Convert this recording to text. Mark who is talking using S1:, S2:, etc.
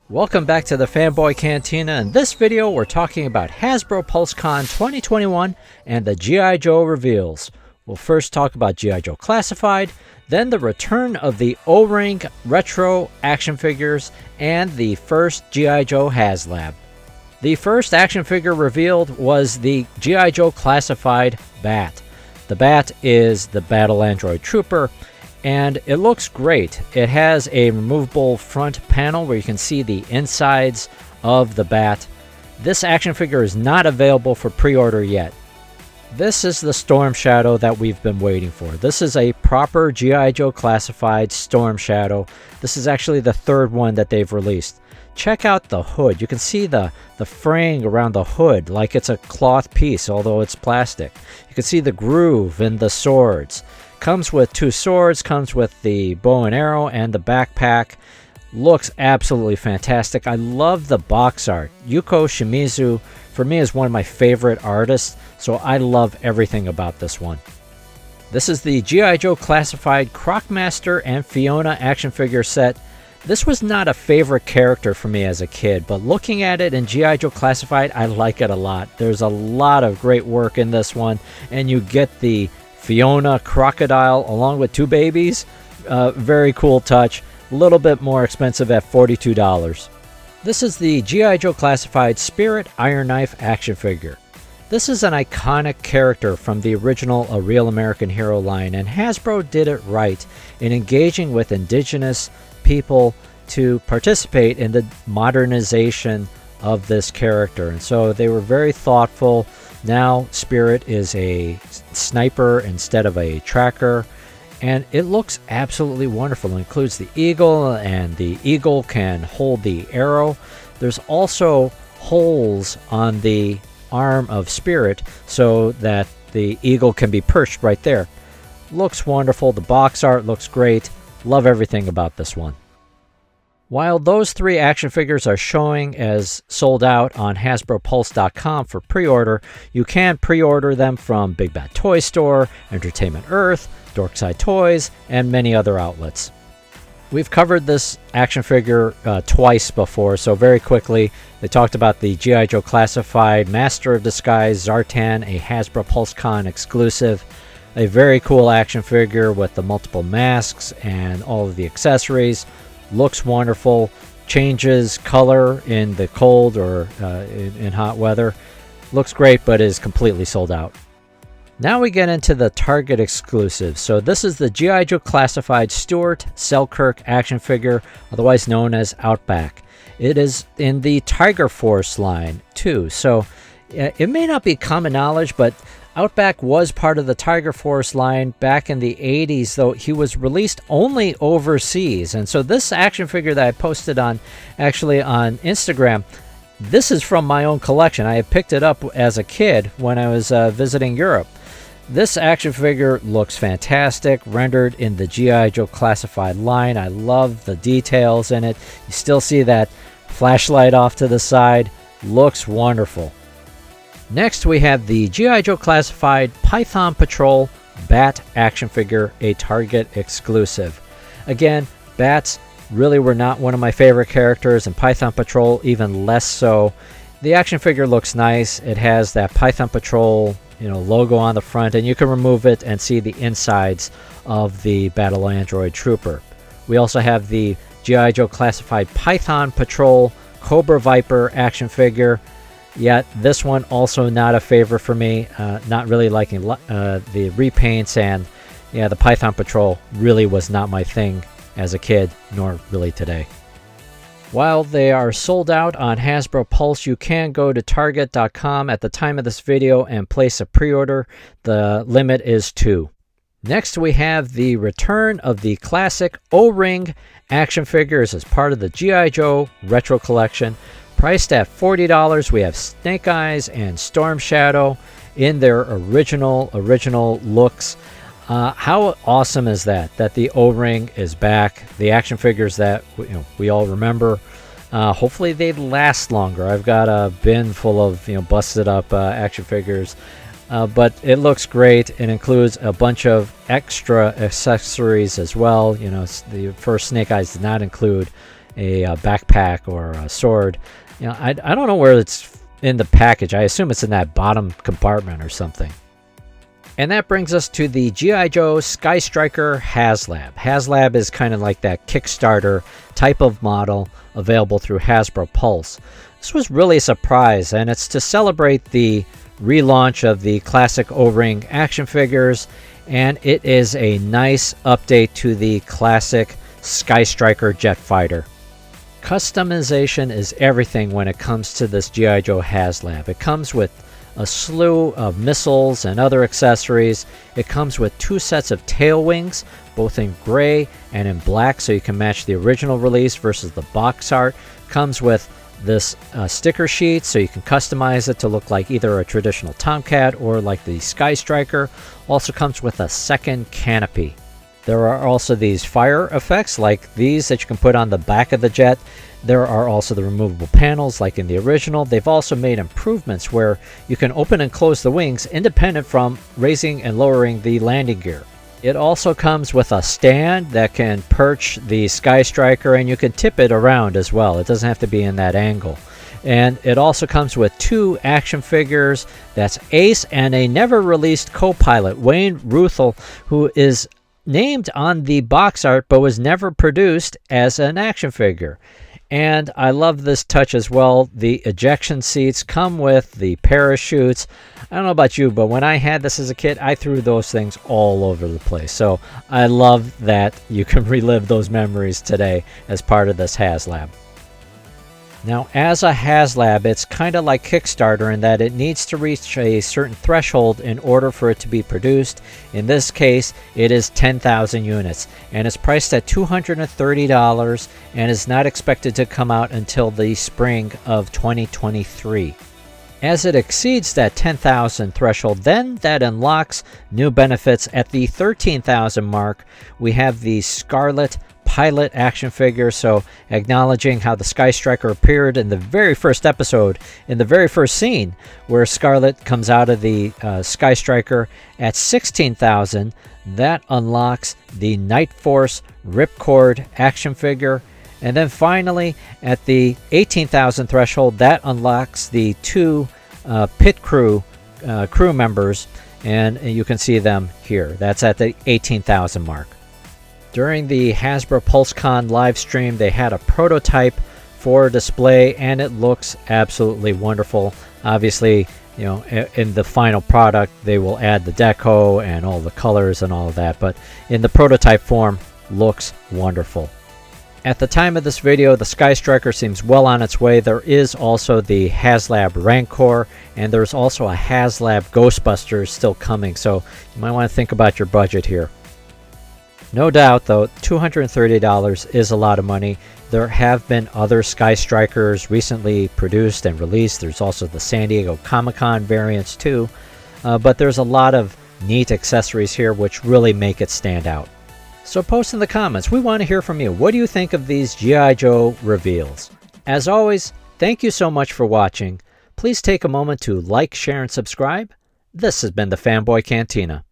S1: Welcome back to the Fanboy Cantina. In this video, we're talking about Hasbro Pulse Con 2021 and the GI Joe reveals. We'll first talk about GI Joe Classified, then the return of the O-Ring retro action figures, and the first GI Joe Haslab. The first action figure revealed was the GI Joe Classified Bat. The Bat is the Battle Android Trooper, and it looks great. It has a removable front panel where you can see the insides of the Bat. This action figure is not available for pre-order yet. This is the Storm Shadow that we've been waiting for. This is a proper GI Joe Classified Storm Shadow. This is actually the third one that they've released. Check out the hood. You can see the fraying around the hood like it's a cloth piece, although it's plastic. You can see the groove in the swords. Comes with two swords, comes with the bow and arrow and the backpack. Looks absolutely fantastic. I love the box art. Yuko Shimizu, for me, is one of my favorite artists, so I love everything about this one. This is the GI Joe Classified Croc Master and Fiona action figure set. This was not a favorite character for me as a kid, but looking at it in GI Joe Classified, I like it a lot. There's a lot of great work in this one, and you get the Fiona crocodile along with two babies. Very cool touch. A little bit more expensive at $42. This is the GI Joe Classified Spirit Iron Knife action figure. This is an iconic character from the original A Real American Hero line, and Hasbro did it right in engaging with indigenous people to participate in the modernization of this character. And so they were very thoughtful. Now Spirit is a sniper instead of a tracker, and it looks absolutely wonderful. It includes the eagle, and the eagle can hold the arrow. There's also holes on the arm of Spirit so that the eagle can be perched right there. Looks wonderful. The box art looks great. Love everything about this one. While those three action figures are showing as sold out on HasbroPulse.com for pre-order, you can pre-order them from Big Bad Toy Store, Entertainment Earth, Dorkside Toys, and many other outlets. We've covered this action figure twice before, so very quickly, they talked about the GI Joe Classified Master of Disguise Zartan, a Hasbro Pulse Con exclusive. A very cool action figure with the multiple masks and all of the accessories. Looks wonderful, changes color in the cold or in hot weather. Looks great, but is completely sold out. Now we get into the Target exclusives. So this is the GI Joe Classified Stuart Selkirk action figure, otherwise known as Outback. It is in the Tiger Force line too. So it may not be common knowledge, but Outback was part of the Tiger Force line back in the 80s, though he was released only overseas. And so this action figure that I posted on Instagram, this is from my own collection. I had picked it up as a kid when I was visiting Europe. This action figure looks fantastic, rendered in the GI Joe Classified line. I love the details in it. You still see that flashlight off to the side. Looks wonderful. Next, we have the GI Joe Classified Python Patrol Bat action figure, a Target exclusive. Again, bats really were not one of my favorite characters, and Python Patrol even less so. The action figure looks nice. It has that Python Patrol, logo on the front, and you can remove it and see the insides of the Battle Android Trooper. We also have the GI Joe Classified Python Patrol Cobra Viper action figure. Yet this one also not a favorite for me. Not really liking the repaints, and the Python Patrol really was not my thing as a kid, nor really today. While they are sold out on Hasbro Pulse, you can go to Target.com at the time of this video and place a pre-order. The limit is 2. Next, we have the return of the classic O-Ring action figures as part of the GI Joe Retro Collection. Priced at $40, we have Snake Eyes and Storm Shadow in their original looks. How awesome is that the O-Ring is back? The action figures that we all remember. Hopefully they last longer. I've got a bin full of busted up action figures, but it looks great. It includes a bunch of extra accessories as well. The first Snake Eyes did not include a backpack or a sword. You know, I don't know where it's in the package. I assume it's in that bottom compartment or something. And that brings us to the GI Joe Skystriker Haslab. Haslab is kind of like that Kickstarter type of model available through Hasbro Pulse. This was really a surprise, and it's to celebrate the relaunch of the classic O-ring action figures, and it is a nice update to the classic Skystriker jet fighter. Customization is everything when it comes to this GI Joe Haslab. It comes with a slew of missiles and other accessories. It comes with 2 sets of tail wings, both in gray and in black, so you can match the original release versus the box art. Comes with this sticker sheet, so you can customize it to look like either a traditional Tomcat or like the Skystriker. Also comes with a second canopy. There are also these fire effects like these that you can put on the back of the jet. There are also the removable panels like in the original. They've also made improvements where you can open and close the wings independent from raising and lowering the landing gear. It also comes with a stand that can perch the Skystriker, and you can tip it around as well. It doesn't have to be in that angle. And it also comes with 2 action figures. That's Ace and a never-released co-pilot, Wayne Ruthel, who is named on the box art but was never produced as an action figure. And I love this touch as well. The ejection seats come with the parachutes. I don't know about you, but when I had this as a kid, I threw those things all over the place. So I love that you can relive those memories today as part of this Haslab. Now, as a Haslab, it's kind of like Kickstarter in that it needs to reach a certain threshold in order for it to be produced. In this case, it is 10,000 units, and it's priced at $230 and is not expected to come out until the spring of 2023. As it exceeds that 10,000 threshold, then that unlocks new benefits. At the 13,000 mark, we have the Scarlet pilot action figure, so acknowledging how the Skystriker appeared in the very first episode, in the very first scene where Scarlet comes out of the Skystriker. At 16,000, that unlocks the Night Force Ripcord action figure. And then finally, at the 18,000 threshold, that unlocks the 2 pit crew members, and you can see them here. That's at the 18,000 mark. During the Hasbro Pulse Con live stream, they had a prototype for display, and it looks absolutely wonderful. Obviously, you know, in the final product, they will add the deco and all the colors and all of that, but in the prototype form, looks wonderful. At the time of this video, the Skystriker seems well on its way. There is also the Haslab Rancor, and there's also a Haslab Ghostbusters still coming, so you might want to think about your budget here. No doubt, though, $230 is a lot of money. There have been other Skystrikers recently produced and released. There's also the San Diego Comic-Con variants too, but there's a lot of neat accessories here which really make it stand out. So post in the comments. We want to hear from you. What do you think of these GI Joe reveals? As always, thank you so much for watching. Please take a moment to like, share, and subscribe. This has been the Fanboy Cantina.